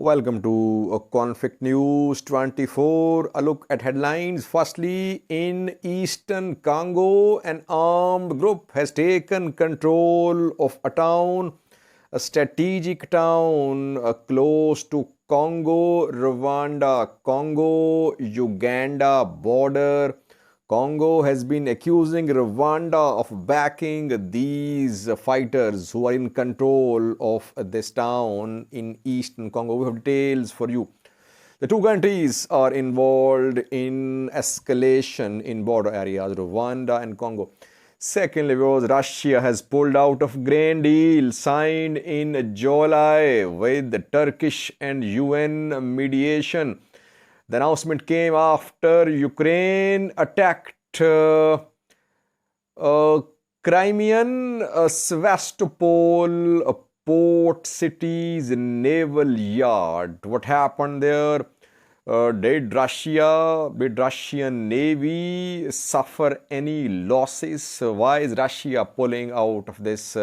Welcome to Conflict News 24. A look at headlines. Firstly, in eastern Congo, an armed group has taken control of a town, a strategic town close to Congo-Uganda border. Congo has been accusing Rwanda of backing these fighters who are in control of this town in eastern Congo. We have details for you. The two countries are involved in escalation in border areas, Rwanda and Congo. Secondly, Russia has pulled out of grain deal signed in July with the Turkish and UN mediation. The announcement came after Ukraine attacked Crimean Sevastopol port city's naval yard. What happened there? Did Russian Navy suffer any losses? Why is Russia pulling out of this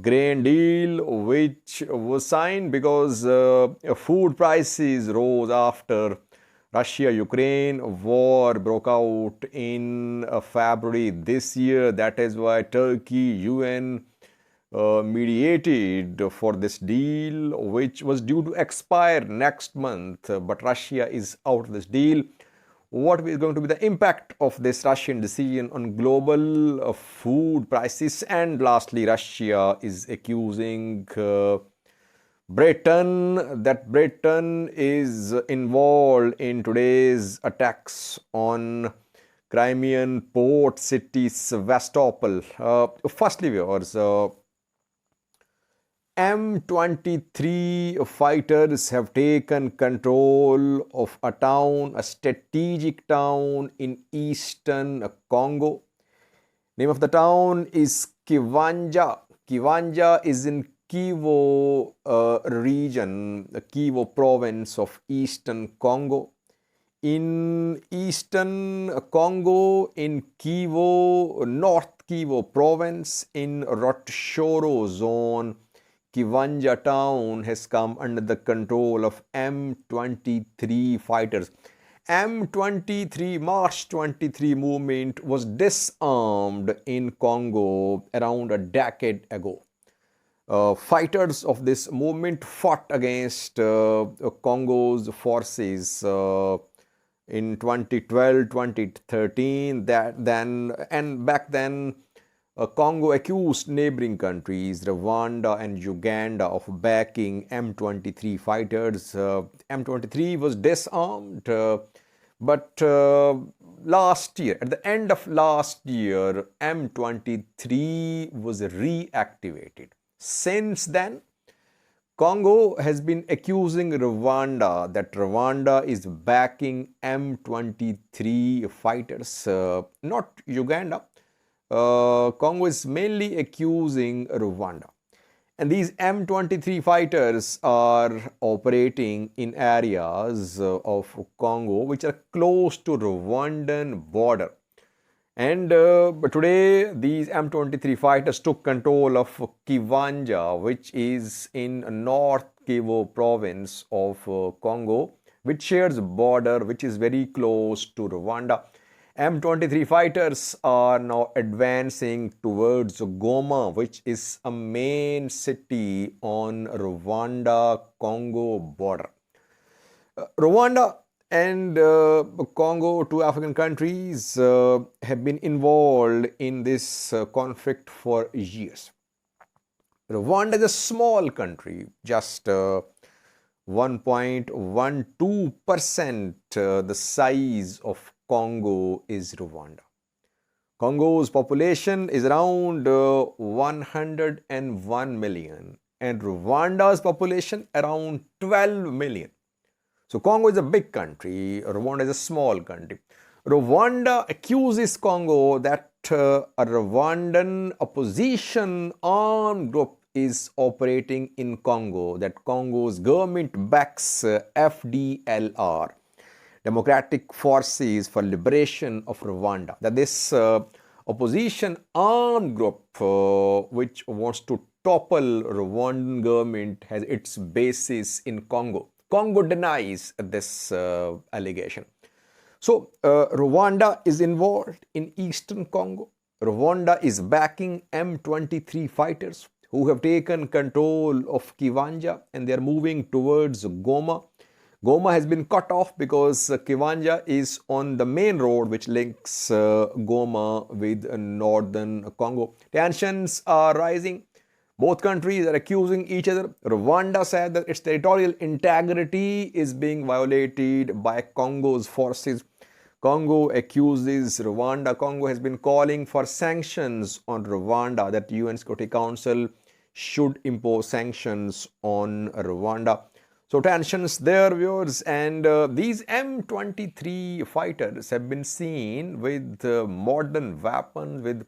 grain deal which was signed? Because food prices rose after Russia-Ukraine war broke out in February this year. That is why Turkey, UN mediated for this deal, which was due to expire next month. But Russia is out of this deal. What is going to be the impact of this Russian decision on global food prices? And lastly, Russia is accusing Britain is involved in today's attacks on Crimean port city Sevastopol. Firstly, viewers, M-23 fighters have taken control of a town, a strategic town in eastern Congo. Name of the town is Kiwanja. Kiwanja is in Kivu region, the Kivu province of eastern Congo. In eastern Congo, in Kivu, North Kivu province, in Rutshuru zone, Kiwanja town has come under the control of M-23 fighters. M-23, March 23 movement was disarmed in Congo around a decade ago. Fighters of this movement fought against Congo's forces in 2012, 2013. Back then, Congo accused neighboring countries, Rwanda and Uganda, of backing M-23 fighters. M-23 was disarmed, but last year, at the end of last year, M-23 was reactivated. Since then, Congo has been accusing Rwanda that Rwanda is backing M-23 fighters, not Uganda. Congo is mainly accusing Rwanda. And these M-23 fighters are operating in areas of Congo which are close to Rwandan border. And today, these M-23 fighters took control of Kiwanja, which is in North Kivu province of Congo, which shares a border which is very close to Rwanda. M-23 fighters are now advancing towards Goma, which is a main city on Rwanda-Congo border. Rwanda and Congo, two African countries, have been involved in this conflict for years. Rwanda is a small country, just 1.12% the size of Congo is Rwanda. Congo's population is around 101 million and Rwanda's population around 12 million. So Congo is a big country, Rwanda is a small country. Rwanda accuses Congo that a Rwandan opposition armed group is operating in Congo, that Congo's government backs FDLR, Democratic Forces for Liberation of Rwanda, that this opposition armed group which wants to topple Rwandan government has its basis in Congo. Congo denies this allegation. So, Rwanda is involved in eastern Congo. Rwanda is backing M-23 fighters who have taken control of Kiwanja and they are moving towards Goma. Goma has been cut off because Kiwanja is on the main road which links Goma with northern Congo. Tensions are rising. Both countries are accusing each other. Rwanda said that its territorial integrity is being violated by Congo's forces. Congo accuses Rwanda. Congo has been calling for sanctions on Rwanda, that UN Security Council should impose sanctions on Rwanda. So tensions there, viewers, and these M-23 fighters have been seen with modern weapons, with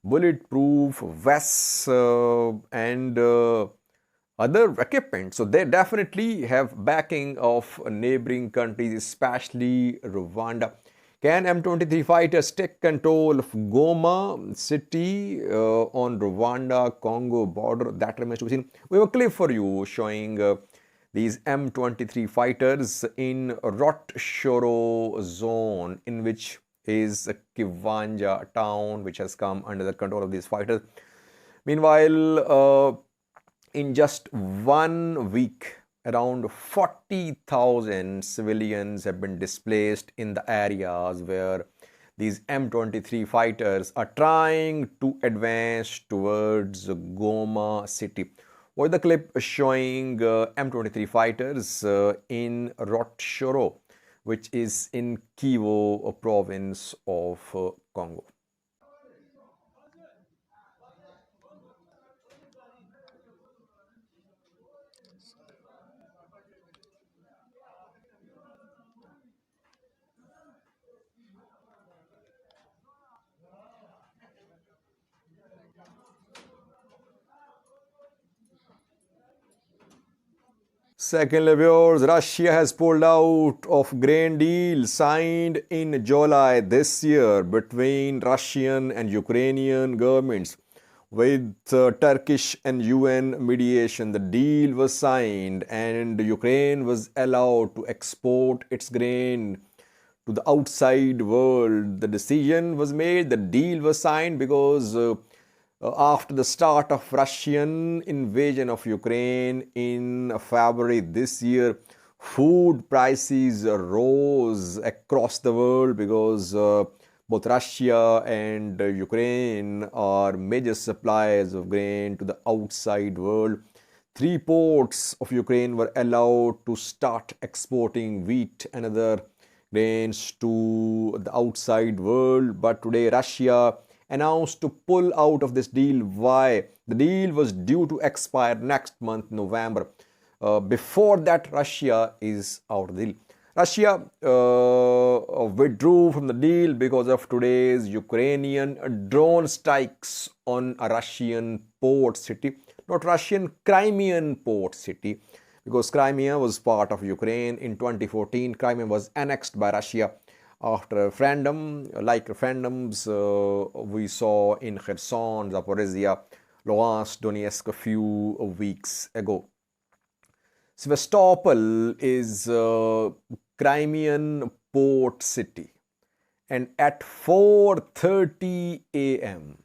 bulletproof vests and other equipment. So they definitely have backing of neighboring countries, especially Rwanda. Can M-23 fighters take control of Goma city on Rwanda-Congo border? That remains to be seen. We have a clip for you showing these M-23 fighters in Rwanda zone, in which is Kiwanja town, which has come under the control of these fighters. Meanwhile, in just 1 week, around 40,000 civilians have been displaced in the areas where these M-23 fighters are trying to advance towards Goma city. What the clip showing M-23 fighters in Rwanda, which is in Kivu province of Congo. Secondly, viewers, Russia has pulled out of grain deal signed in July this year between Russian and Ukrainian governments. With Turkish and UN mediation, the deal was signed and Ukraine was allowed to export its grain to the outside world. The decision was made, the deal was signed because after the start of Russian invasion of Ukraine in February this year, food prices rose across the world because both Russia and Ukraine are major suppliers of grain to the outside world. 3 ports of Ukraine were allowed to start exporting wheat and other grains to the outside world, but today Russia announced to pull out of this deal. Why? The deal was due to expire next month, November. Before that, Russia is out of the deal. Russia withdrew from the deal because of today's Ukrainian drone strikes on a Russian port city, not Russian, Crimean port city, because Crimea was part of Ukraine. In 2014, Crimea was annexed by Russia after a referendum, like referendums we saw in Kherson, Zaporizhia, Luhansk, Donetsk a few weeks ago. Sevastopol is a Crimean port city, and at 4:30 a.m.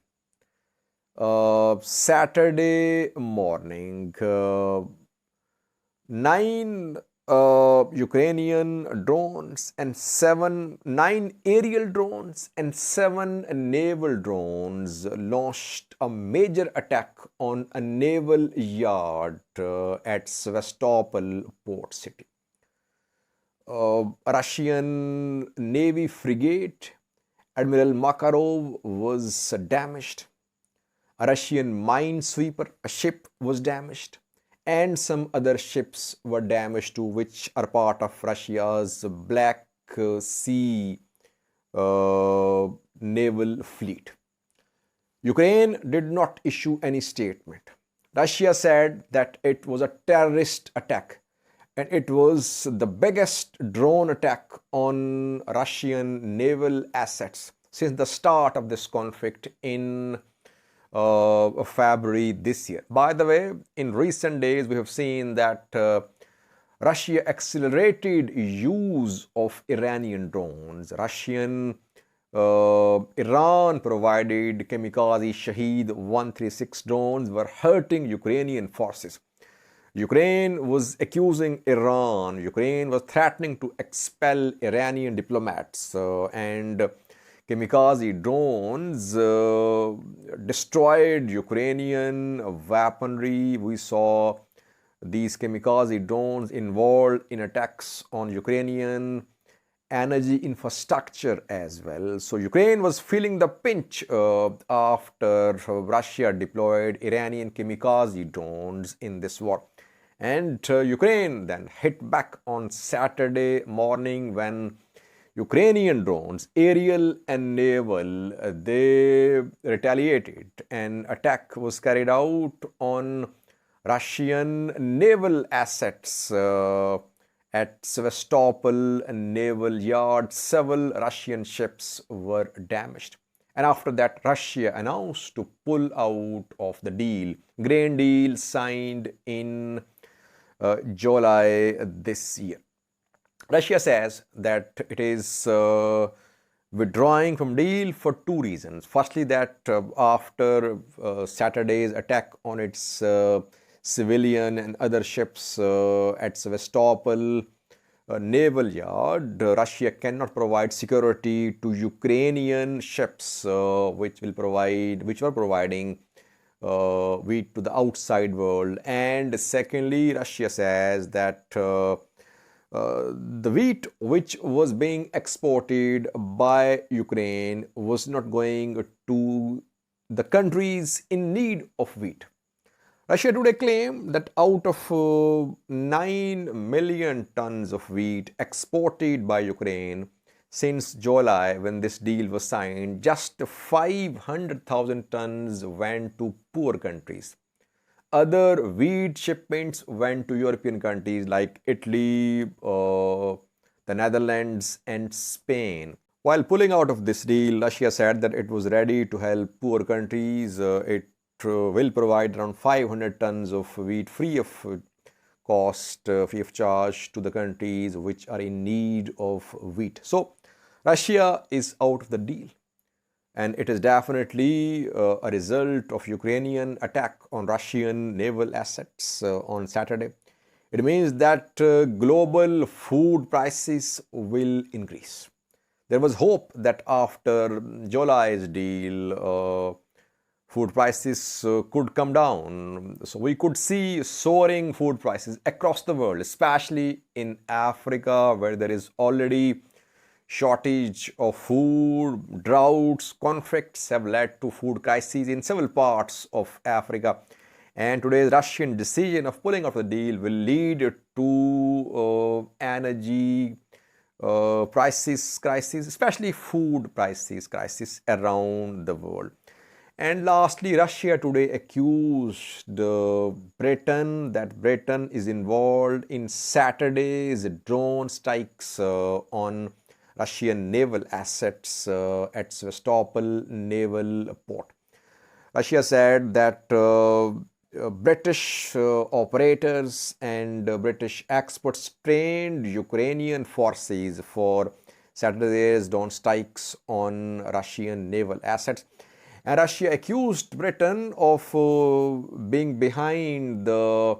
Saturday morning, 9 Ukrainian drones and 9 aerial drones and 7 naval drones launched a major attack on a naval yard at Sevastopol port city. A Russian Navy frigate, Admiral Makarov, was damaged. A Russian minesweeper, a ship, was damaged. And some other ships were damaged too, which are part of Russia's Black Sea naval fleet. Ukraine did not issue any statement. Russia said that it was a terrorist attack and it was the biggest drone attack on Russian naval assets since the start of this conflict in February this year. By the way, in recent days, we have seen that Russia accelerated use of Iranian drones. Iran provided kamikaze Shahed 136 drones were hurting Ukrainian forces. Ukraine was accusing Iran. Ukraine was threatening to expel Iranian diplomats. And kamikaze drones destroyed Ukrainian weaponry. We saw these kamikaze drones involved in attacks on Ukrainian energy infrastructure as well. So Ukraine was feeling the pinch after Russia deployed Iranian kamikaze drones in this war. And Ukraine then hit back on Saturday morning when Ukrainian drones, aerial and naval, they retaliated. An attack was carried out on Russian naval assets at Sevastopol naval yard. Several Russian ships were damaged. And after that, Russia announced to pull out of the deal, grain deal signed in July this year. Russia says that it is withdrawing from deal for two reasons. Firstly, that after Saturday's attack on its civilian and other ships at Sevastopol naval yard, Russia cannot provide security to Ukrainian ships which were providing wheat to the outside world. And secondly, Russia says that the wheat which was being exported by Ukraine was not going to the countries in need of wheat. Russia today claimed that out of 9 million tons of wheat exported by Ukraine since July, when this deal was signed, just 500,000 tons went to poor countries. Other wheat shipments went to European countries like Italy, the Netherlands, and Spain. While pulling out of this deal, Russia said that it was ready to help poor countries. It will provide around 500 tons of wheat free of cost, free of charge to the countries which are in need of wheat. So, Russia is out of the deal. And it is definitely a result of Ukrainian attack on Russian naval assets on Saturday. It means that global food prices will increase. There was hope that after July's deal, food prices could come down. So we could see soaring food prices across the world, especially in Africa, where there is already shortage of food. Droughts, conflicts have led to food crises in several parts of Africa. And today's Russian decision of pulling out of the deal will lead to energy prices crisis, especially food prices crisis around the world. And lastly, Russia today accused Britain that Britain is involved in Saturday's drone strikes on Russian naval assets at Sevastopol naval port. Russia said that British operators and British experts trained Ukrainian forces for Saturday's drone strikes on Russian naval assets. And Russia accused Britain of being behind the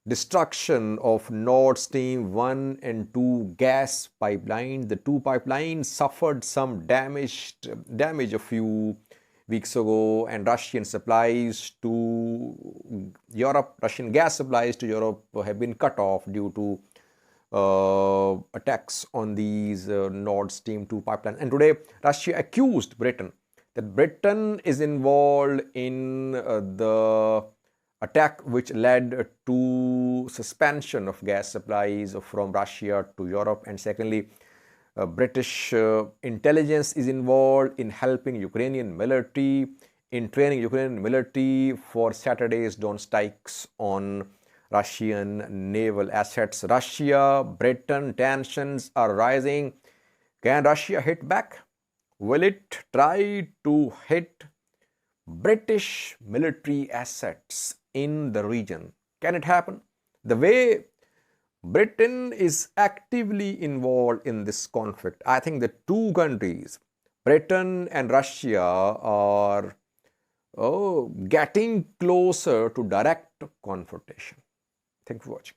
destruction of Nord Stream 1 and 2 gas pipelines. The two pipelines suffered some damage a few weeks ago, and Russian supplies to Europe, Russian gas supplies to Europe have been cut off due to attacks on these Nord Stream 2 pipelines. And today, Russia accused Britain that Britain is involved in the attack which led to suspension of gas supplies from Russia to Europe. And secondly, British intelligence is involved in helping Ukrainian military, in training Ukrainian military for Saturday's drone strikes on Russian naval assets. Russia, Britain, tensions are rising. Can Russia hit back? Will it try to hit British military assets in the region. Can it happen? The way Britain is actively involved in this conflict, I think the two countries, Britain and Russia, are getting closer to direct confrontation. Thank you for watching.